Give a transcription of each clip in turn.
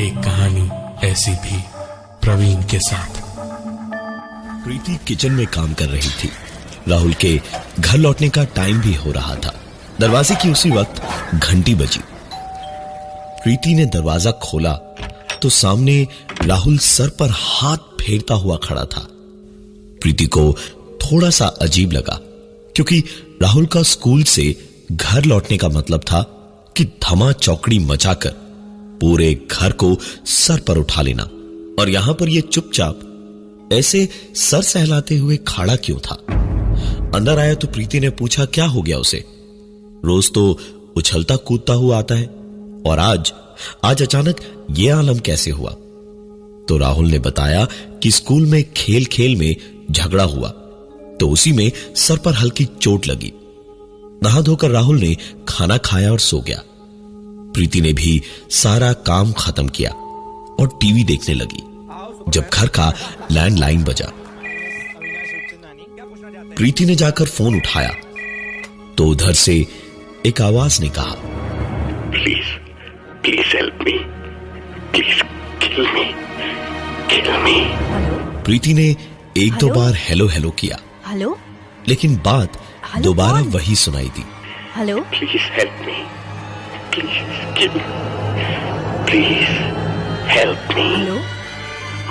एक कहानी ऐसी भी प्रवीण के साथ। प्रीति किचन में काम कर रही थी। राहुल के घर लौटने का टाइम भी हो रहा था। दरवाजे की उसी वक्त घंटी बजी। प्रीति ने दरवाजा खोला तो सामने राहुल सर पर हाथ फेरता हुआ खड़ा था। प्रीति को थोड़ा सा अजीब लगा, क्योंकि राहुल का स्कूल से घर लौटने का मतलब था कि धमा चौकड़ी मचाकर पूरे घर को सर पर उठा लेना, और यहां पर यह चुपचाप ऐसे सर सहलाते हुए खड़ा क्यों था। अंदर आया तो प्रीति ने पूछा क्या हो गया उसे। रोज तो उछलता कूदता हुआ आता है, और आज अचानक यह आलम कैसे हुआ। तो राहुल ने बताया कि स्कूल में खेल खेल में झगड़ा हुआ, तो उसी में सर पर हल्की चोट लगी। नहा धोकर राहुल ने खाना खाया और सो गया। प्रीति ने भी सारा काम खत्म किया और टीवी देखने लगी, जब घर का लैंडलाइन बजा। प्रीति ने जाकर फोन उठाया तो उधर से एक आवाज ने कहा, please please help me, please kill me, kill me. प्रीति ने एक दो बार हेलो हेलो किया, हेलो, लेकिन बात दोबारा वही सुनाई दी। Hello, please help me, please kill me, please help me. Hello,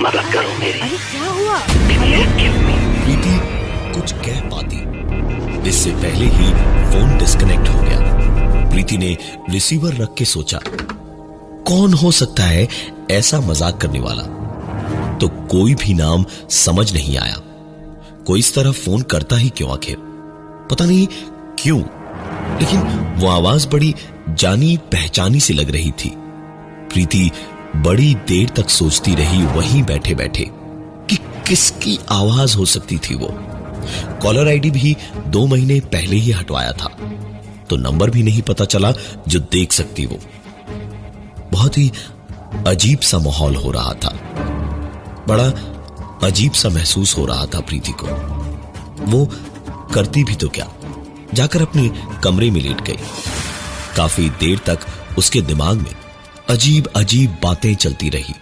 मदद करो मेरी, अरे क्या हुआ? Please kill me. प्रीति कुछ कह पाती, इससे पहले ही फोन डिस्कनेक्ट हो गया। प्रीति ने रिसीवर रख के सोचा, कौन हो सकता है ऐसा मजाक करने वाला। तो कोई भी नाम समझ नहीं आया। कोई इस तरह फोन करता ही क्यों आखिर, पता नहीं क्यों, लेकिन वो आवाज बड़ी जानी पहचानी सी लग रही थी। प्रीति बड़ी देर तक सोचती रही वहीं बैठे बैठे कि किसकी आवाज हो सकती थी वो। कॉलर आईडी भी 2 महीने पहले ही हटवाया था, तो नंबर भी नहीं पता चला जो देख सकती वो। बहुत ही अजीब सा माहौल हो रहा था, बड़ा अजीब सा महसूस हो रहा था प्रीति को। वो करती भी तो क्या, जाकर अपने कमरे में लेट गई। काफी देर तक उसके दिमाग में अजीब अजीब बातें चलती रही,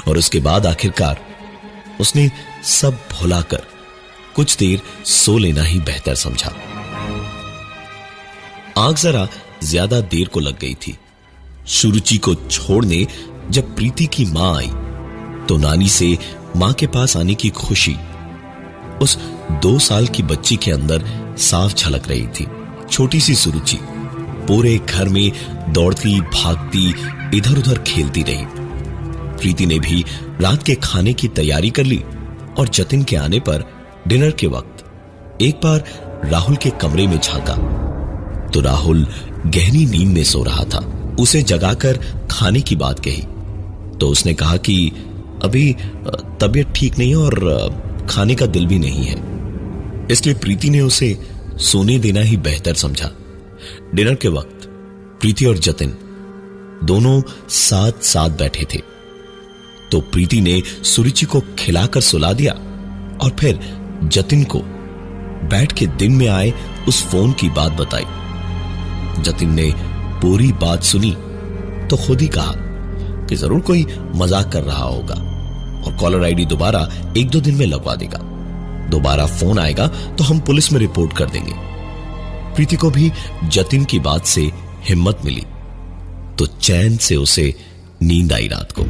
और उसके बाद आखिरकार उसने सब भुलाकर कुछ देर सो लेना ही बेहतर समझा। आग जरा ज्यादा देर को लग गई थी। सुरुचि को छोड़ने जब प्रीति की मां आई तो नानी से मां के पास आने की खुशी उस 2 साल की बच्ची के अंदर साफ झलक रही थी। छोटी सी सुरुचि पूरे घर में दौड़ती भागती इधर उधर खेलती रही। प्रीति ने भी रात के खाने की तैयारी कर ली, और जतिन के आने पर डिनर के वक्त एक बार राहुल के कमरे में झांका तो राहुल गहरी नींद में सो रहा था। उसे जगाकर खाने की बात कही तो उसने कहा कि अभी तबीयत ठीक नहीं है और खाने का दिल भी नहीं है। इसलिए प्रीति ने उसे सोने देना ही बेहतर समझा। डिनर के वक्त प्रीति और जतिन दोनों साथ साथ बैठे थे, तो प्रीति ने सुरुचि को खिलाकर सुला दिया और फिर जतिन को बैठ के दिन में आए उस फोन की बात बताई। जतिन ने पूरी बात सुनी तो खुद ही कहा कि जरूर कोई मजाक कर रहा होगा, और कॉलर आईडी दोबारा 1-2 दिन में लगवा देगा। दोबारा फोन आएगा तो हम पुलिस में रिपोर्ट कर देंगे। प्रीति को भी जतिन की बात से हिम्मत मिली, तो चैन से उसे नींद आई। रात को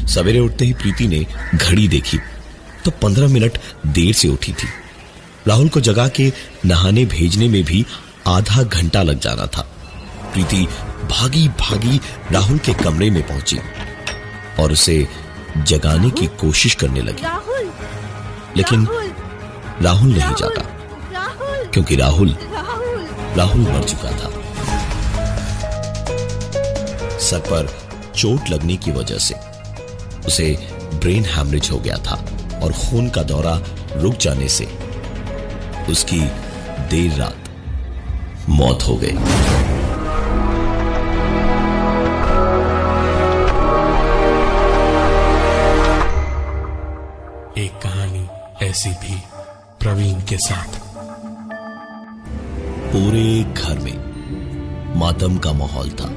सवेरे उठते ही प्रीति ने घड़ी देखी तो 15 मिनट देर से उठी थी। राहुल को जगा के नहाने भेजने में भी आधा घंटा लग जाना था। प्रीति भागी भागी राहुल के कमरे में पहुंची और उसे जगाने की कोशिश करने लगी, लेकिन राहुल नहीं जागा, क्योंकि राहुल मर चुका था। सर पर चोट लगने की वजह से उसे ब्रेन हैमरेज हो गया था, और खून का दौरा रुक जाने से उसकी देर रात मौत हो गई। एक कहानी ऐसी भी प्रवीण के साथ। पूरे घर में मातम का माहौल था।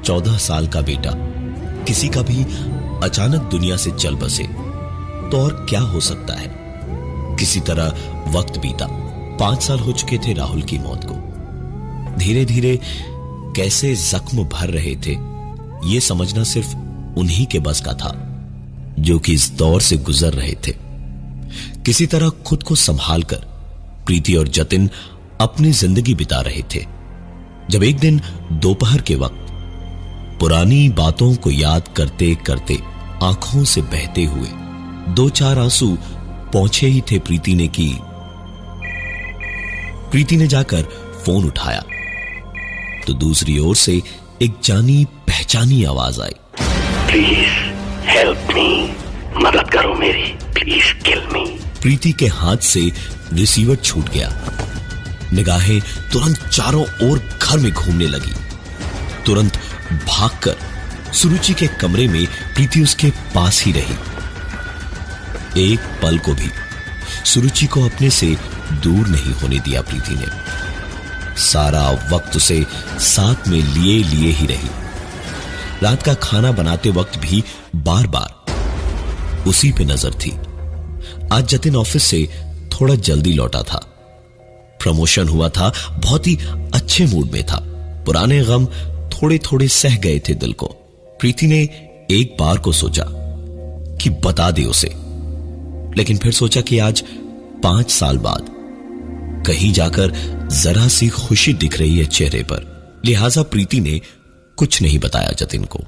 14 साल का बेटा किसी का भी अचानक दुनिया से चल बसे तो और क्या हो सकता है। किसी तरह वक्त बीता। 5 साल हो चुके थे राहुल की मौत को। धीरे धीरे कैसे जख्म भर रहे थे यह समझना सिर्फ उन्हीं के बस का था जो कि इस दौर से गुजर रहे थे। किसी तरह खुद को संभाल कर प्रीति और जतिन अपनी जिंदगी बिता रहे थे जब एक दिन दोपहर के वक्त पुरानी बातों को याद करते करते आंखों से बहते हुए 2-4 आंसू पहुंचे ही थे प्रीति ने जाकर फोन उठाया तो दूसरी ओर से एक जानी पहचानी आवाज आई। प्लीज हेल्प मी, मदद करो मेरी, प्लीज किल मी। प्रीति के हाथ से रिसीवर छूट गया। निगाहें तुरंत चारों ओर घर में घूमने लगी। तुरंत भागकर सुरुचि के कमरे में प्रीति उसके पास ही रही। एक पल को भी सुरुचि को अपने से दूर नहीं होने दिया प्रीति ने। सारा वक्त उसे साथ में लिए ही रही। रात का खाना बनाते वक्त भी बार बार उसी पे नजर थी। आज जतिन ऑफिस से थोड़ा जल्दी लौटा था। प्रमोशन हुआ था, बहुत ही अच्छे मूड में था। पुराने गम थोड़े थोड़े सह गए थे दिल को। प्रीति ने एक बार को सोचा कि बता दे उसे, लेकिन फिर सोचा कि आज 5 साल बाद कहीं जाकर जरा सी खुशी दिख रही है चेहरे पर। लिहाजा प्रीति ने कुछ नहीं बताया जतिन को।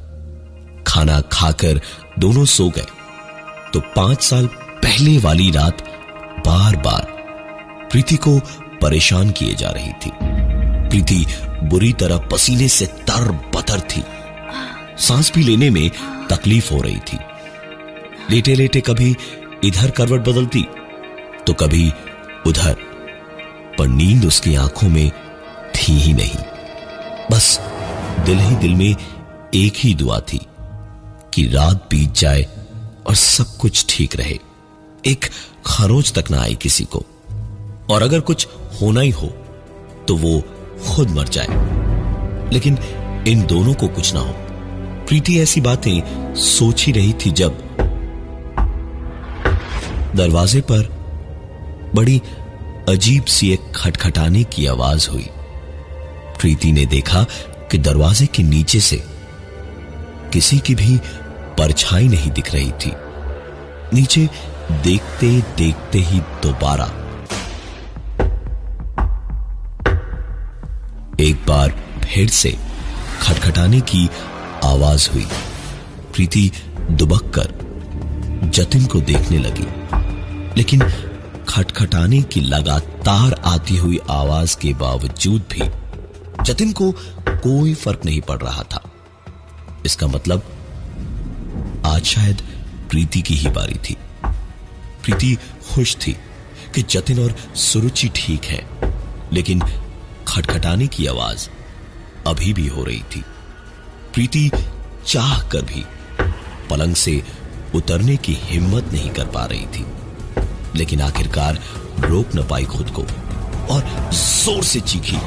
खाना खाकर दोनों सो गए तो 5 साल पहले वाली रात बार बार प्रीति को परेशान किए जा रही थी। प्रीति बुरी तरह पसीने से तर-बतर थी। सांस भी लेने में तकलीफ हो रही थी। लेटे लेटे कभी इधर करवट बदलती तो कभी उधर, पर नींद उसकी आंखों में थी ही नहीं। बस दिल ही दिल में एक ही दुआ थी कि रात बीत जाए और सब कुछ ठीक रहे, एक खरोच तक ना आए किसी को, और अगर कुछ होना ही हो तो वो खुद मर जाए, लेकिन इन दोनों को कुछ ना हो। प्रीति ऐसी बातें सोच ही रही थी जब दरवाजे पर बड़ी अजीब सी एक खटखटाने की आवाज हुई। प्रीति ने देखा कि दरवाजे के नीचे से किसी की भी परछाई नहीं दिख रही थी। नीचे देखते देखते ही दोबारा एक बार फिर से खटखटाने की आवाज हुई। प्रीति दुबक कर जतिन को देखने लगी, लेकिन खटखटाने की लगातार आती हुई आवाज के बावजूद भी जतिन को कोई फर्क नहीं पड़ रहा था। इसका मतलब आज शायद प्रीति की ही बारी थी। प्रीति खुश थी कि जतिन और सुरुचि ठीक है, लेकिन खटखटाने की आवाज अभी भी हो रही थी। प्रीति चाह कर भी पलंग से उतरने की हिम्मत नहीं कर पा रही थी, लेकिन आखिरकार रोक न पाई खुद को और जोर से चीखी,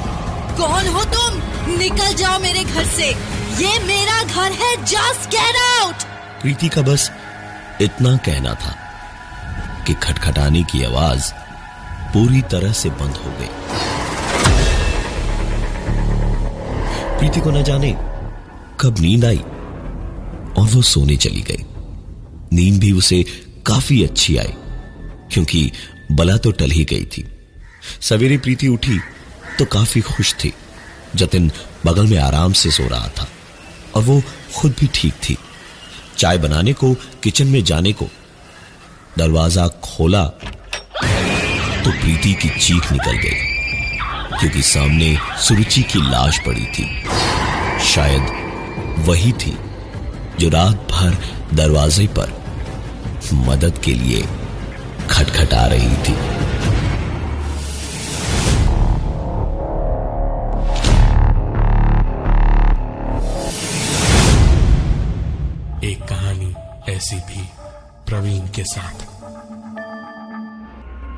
कौन हो तुम? निकल जाओ मेरे घर से, ये मेरा घर है, जस्ट गेट आउट। प्रीति का बस इतना कहना था कि खटखटाने की आवाज पूरी तरह से बंद हो गई। प्रीति को न जाने कब नींद आई और वो सोने चली गई। नींद भी उसे काफी अच्छी आई, क्योंकि बला तो टल ही गई थी। सवेरे प्रीति उठी तो काफी खुश थी। जतिन बगल में आराम से सो रहा था और वो खुद भी ठीक थी। चाय बनाने को किचन में जाने को दरवाजा खोला तो प्रीति की चीख निकल गई, क्योंकि सामने सुरुचि की लाश पड़ी थी। शायद वही थी जो रात भर दरवाजे पर मदद के लिए खटखटा रही थी। एक कहानी ऐसी भी प्रवीण के साथ।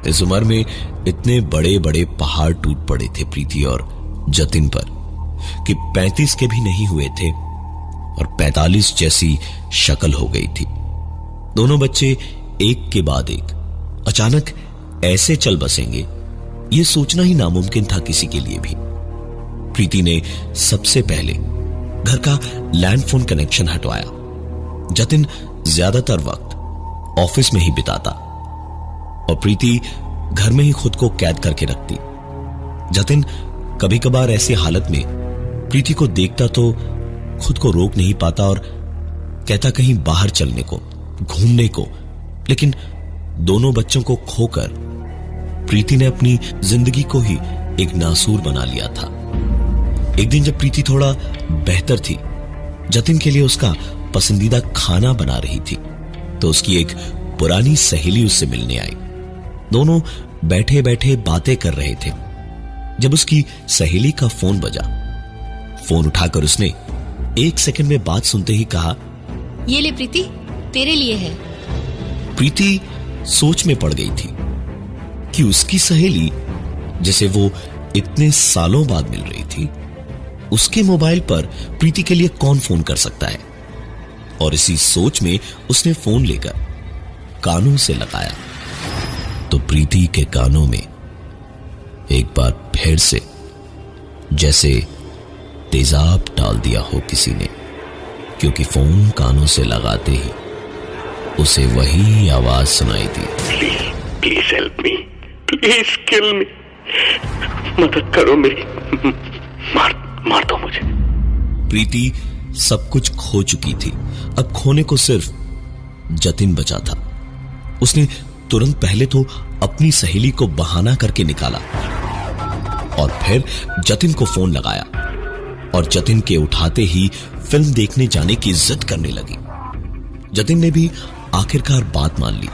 इस उम्र में इतने बड़े बड़े पहाड़ टूट पड़े थे प्रीति और जतिन पर कि 35 के भी नहीं हुए थे और 45 जैसी शक्ल हो गई थी। दोनों बच्चे एक के बाद एक अचानक ऐसे चल बसेंगे, यह सोचना ही नामुमकिन था किसी के लिए भी। प्रीति ने सबसे पहले घर का लैंडफोन कनेक्शन हटवाया। जतिन ज्यादातर वक्त ऑफिस में ही बिताता और प्रीति घर में ही खुद को कैद करके रखती। जतिन कभी कभार ऐसी हालत में प्रीति को देखता तो खुद को रोक नहीं पाता और कहता कहीं बाहर चलने को, घूमने को, लेकिन दोनों बच्चों को खोकर प्रीति ने अपनी जिंदगी को ही एक नासूर बना लिया था। एक दिन जब प्रीति थोड़ा बेहतर थी, जतिन के लिए उसका पसंदीदा खाना बना रही थी, तो उसकी एक पुरानी सहेली उससे मिलने आई। दोनों बैठे बैठे बातें कर रहे थे जब उसकी सहेली का फोन बजा। फोन उठाकर उसने 1 सेकंड में बात सुनते ही कहा, ये ले प्रीति, तेरे लिए है। प्रीति सोच में पड़ गई थी कि उसकी सहेली, जिसे वो इतने सालों बाद मिल रही थी, उसके मोबाइल पर प्रीति के लिए कौन फोन कर सकता है। और इसी सोच में उसने फोन लेकर कानों से लगाया तो प्रीति के कानों में एक बार फिर से जैसे तेजाब डाल दिया हो किसी ने, क्योंकि फोन कानों से लगाते ही उसे वही आवाज सुनाई दी, please please help me, please kill me, मदद करो मेरी, मार दो मुझे। प्रीति सब कुछ खो चुकी थी, अब खोने को सिर्फ जतिन बचा था। उसने तुरंत पहले तो अपनी सहेली को बहाना करके निकाला और फिर जतिन को फोन लगाया और जतिन के उठाते ही फिल्म देखने जाने की जिद करने लगी। जतिन ने भी आखिरकार बात मान ली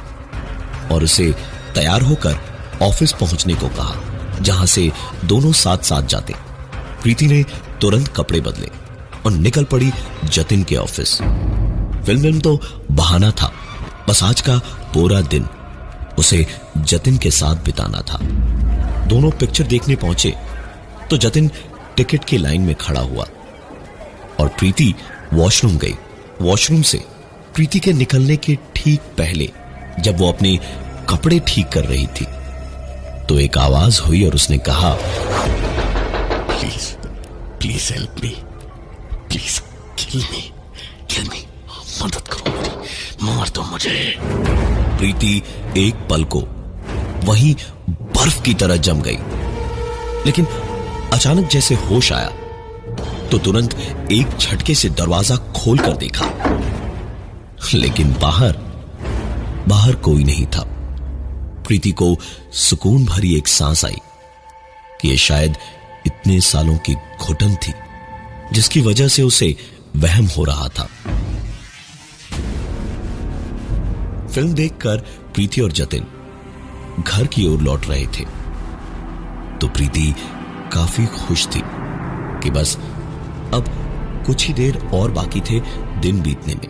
और उसे तैयार होकर ऑफिस पहुंचने को कहा, जहां से दोनों साथ साथ जाते। प्रीति ने तुरंत कपड़े बदले और निकल पड़ी जतिन के ऑफिस। फिल्म तो बहाना था, बस आज का पूरा दिन उसे जतिन के साथ बिताना था। दोनों पिक्चर देखने पहुंचे तो जतिन टिकट की लाइन में खड़ा हुआ और प्रीति वॉशरूम गई। वॉशरूम से प्रीति के निकलने के ठीक पहले जब वो अपने कपड़े ठीक कर रही थी तो एक आवाज हुई और उसने कहा, please please help me, please kill me, मदद करो मेरी, मार दो मुझे। प्रीति एक पल को वहीं बर्फ की तरह जम गई, लेकिन अचानक जैसे होश आया तो तुरंत एक झटके से दरवाजा खोल कर देखा, लेकिन बाहर कोई नहीं था। प्रीति को सुकून भरी एक सांस आई कि ये शायद इतने सालों की घुटन थी जिसकी वजह से उसे वहम हो रहा था। फिल्म देखकर प्रीति और जतिन घर की ओर लौट रहे थे तो प्रीति काफी खुश थी कि बस अब कुछ ही देर और बाकी थे दिन बीतने में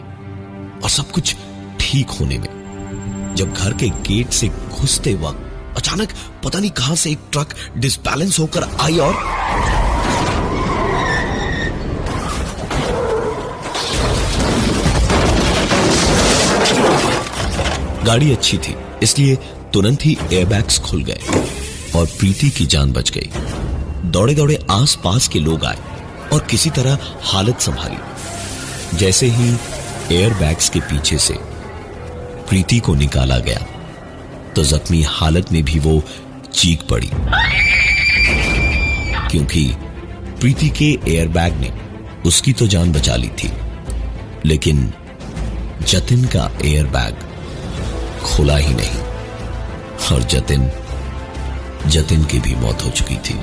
और सब कुछ ठीक होने में। जब घर के गेट से घुसते वक्त अचानक पता नहीं कहां से एक ट्रक डिसबैलेंस होकर आई और गाड़ी अच्छी थी इसलिए तुरंत ही एयरबैग्स खुल गए और प्रीति की जान बच गई। दौड़े दौड़े आसपास के लोग आए और किसी तरह हालत संभाली। जैसे ही एयरबैग्स के पीछे से प्रीति को निकाला गया तो जख्मी हालत में भी वो चीख पड़ी, क्योंकि प्रीति के एयरबैग ने उसकी तो जान बचा ली थी, लेकिन जतिन का एयरबैग खुला ही नहीं और जतिन की भी मौत हो चुकी थी।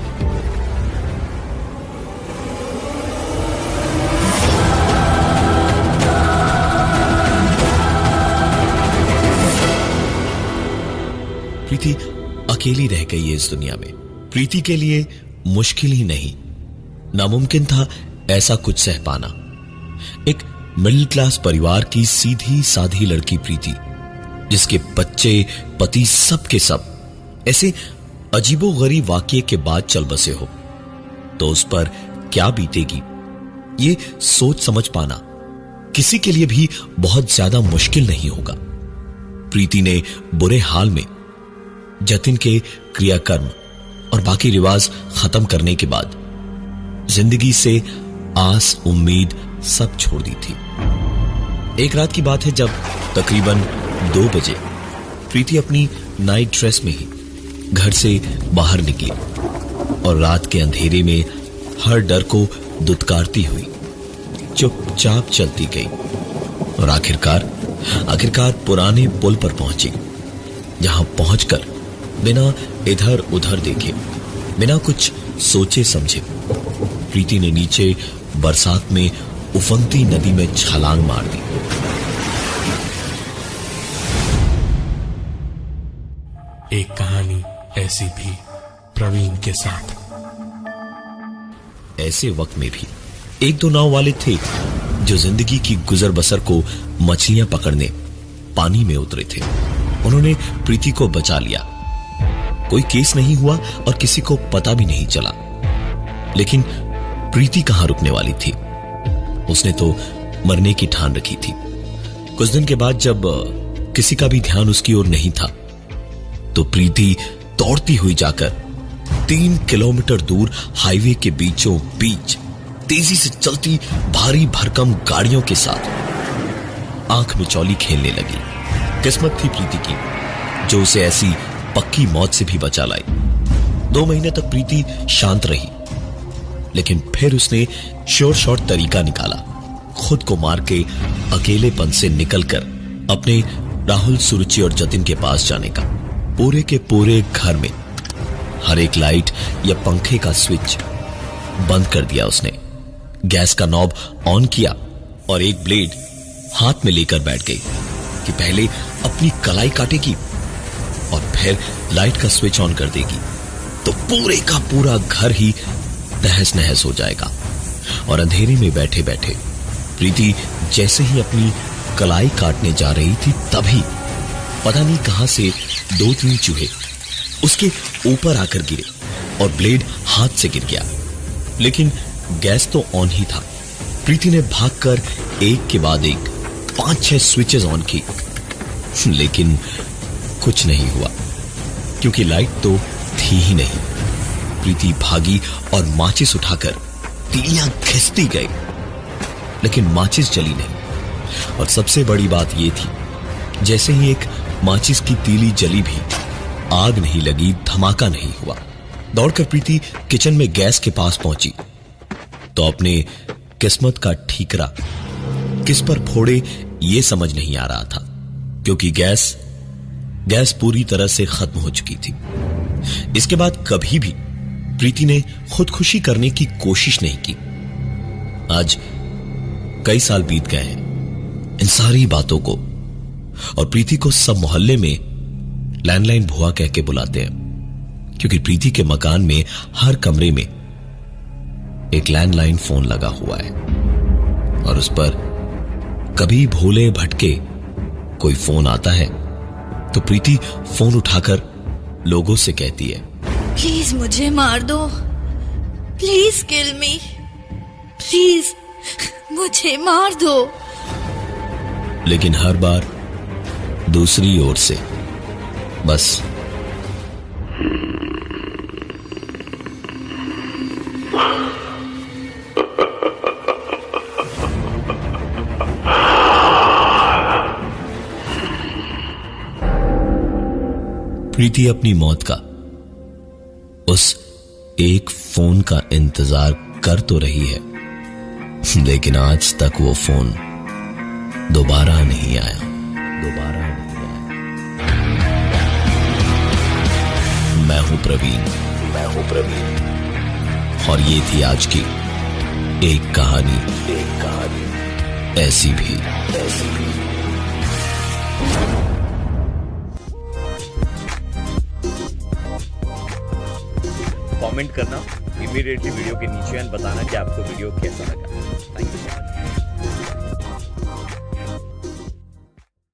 प्रीति अकेली रह गई है इस दुनिया में। प्रीति के लिए मुश्किल ही नहीं, नामुमकिन था ऐसा कुछ सह पाना। एक मिडिल क्लास परिवार की सीधी साधी लड़की प्रीति, जिसके बच्चे पति सब के सब ऐसे अजीबोगरीब वाकये के बाद चल बसे हो, तो उस पर क्या बीतेगी ये सोच समझ पाना किसी के लिए भी बहुत ज्यादा मुश्किल नहीं होगा। प्रीति ने बुरे हाल में जतिन के क्रियाकर्म और बाकी रिवाज खत्म करने के बाद जिंदगी से आस उम्मीद सब छोड़ दी थी। एक रात की बात है जब तकरीबन 2 बजे प्रीति अपनी नाइट ड्रेस में ही घर से बाहर निकली और रात के अंधेरे में हर डर को दुत्कारती हुई चुपचाप चलती गई और आखिरकार पुराने पुल पर पहुंची, जहां पहुंचकर बिना इधर उधर देखे, बिना कुछ सोचे समझे प्रीति ने नीचे बरसात में उफनती नदी में छलांग मार दी। एक कहानी ऐसी भी प्रवीण के साथ। ऐसे वक्त में भी 1-2 नाव वाले थे जो जिंदगी की गुजर बसर को मछलियां पकड़ने पानी में उतरे थे। उन्होंने प्रीति को बचा लिया। कोई केस नहीं हुआ और किसी को पता भी नहीं चला। लेकिन प्रीति कहां रुकने वाली थी? उसने तो मरने की ठान रखी थी। कुछ दिन के बाद जब किसी का भी ध्यान उसकी ओर नहीं था तो प्रीति दौड़ती हुई जाकर 3 किलोमीटर दूर हाईवे के बीचों बीच तेजी से चलती भारी भरकम गाड़ियों के साथ आंख में चौली खेलने लगी। किस्मत थी प्रीति की जो उसे ऐसी पक्की मौत से भी बचा लाई। 2 महीने तक प्रीति शांत रही, लेकिन फिर उसने श्योर शॉर्ट तरीका निकाला खुद को मार के अकेलेपन से निकलकर अपने राहुल, सुरुचि और जतिन के पास जाने का। पूरे के पूरे घर में हर एक लाइट या पंखे का स्विच बंद कर दिया उसने। गैस का नॉब ऑन किया और एक ब्लेड हाथ में लेकर बैठ गई कि पहले अपनी कलाई काटेगी और फिर लाइट का स्विच ऑन कर देगी तो पूरे का पूरा घर ही तहस नहस हो जाएगा। और अंधेरे में बैठे बैठे प्रीति जैसे ही अपनी कलाई काटने जा रही थी तभी पता नहीं कहां से 2-3 चूहे उसके ऊपर आकर गिरे और ब्लेड हाथ से गिर गया। लेकिन गैस तो ऑन ही था। प्रीति ने भागकर एक के बाद एक 5-6 स्विचेस ऑन की, लेकिन कुछ नहीं हुआ क्योंकि लाइट तो थी ही नहीं। प्रीति भागी और माचिस उठाकर तीलियां घिसती गई, लेकिन माचिस जली नहीं। और सबसे बड़ी बात यह थी, जैसे ही एक माचिस की तीली जली भी आग नहीं लगी, धमाका नहीं हुआ। दौड़कर प्रीति किचन में गैस के पास पहुंची तो अपने किस्मत का ठीकरा किस पर फोड़े ये समझ नहीं आ रहा था, क्योंकि गैस पूरी तरह से खत्म हो चुकी थी। इसके बाद कभी भी प्रीति ने खुदकुशी करने की कोशिश नहीं की। आज कई साल बीत गए हैं इन सारी बातों को, और प्रीति को सब मोहल्ले में लैंडलाइन भुआ कह के बुलाते हैं, क्योंकि प्रीति के मकान में हर कमरे में एक लैंडलाइन फोन लगा हुआ है और उस पर कभी भोले भटके कोई फोन आता है तो प्रीति फोन उठाकर लोगों से कहती है, प्लीज मुझे मार दो, प्लीज किल मी, प्लीज मुझे मार दो। लेकिन हर बार दूसरी ओर से बस प्रीति अपनी मौत का उस एक फोन का इंतजार कर तो रही है, लेकिन आज तक वो फोन दोबारा नहीं आया। मैं हूं प्रवीण और ये थी आज की एक कहानी ऐसी भी। कमेंट करना इमीडिएटली वीडियो के नीचे एंड बताना कि आपको वीडियो कैसा लगा।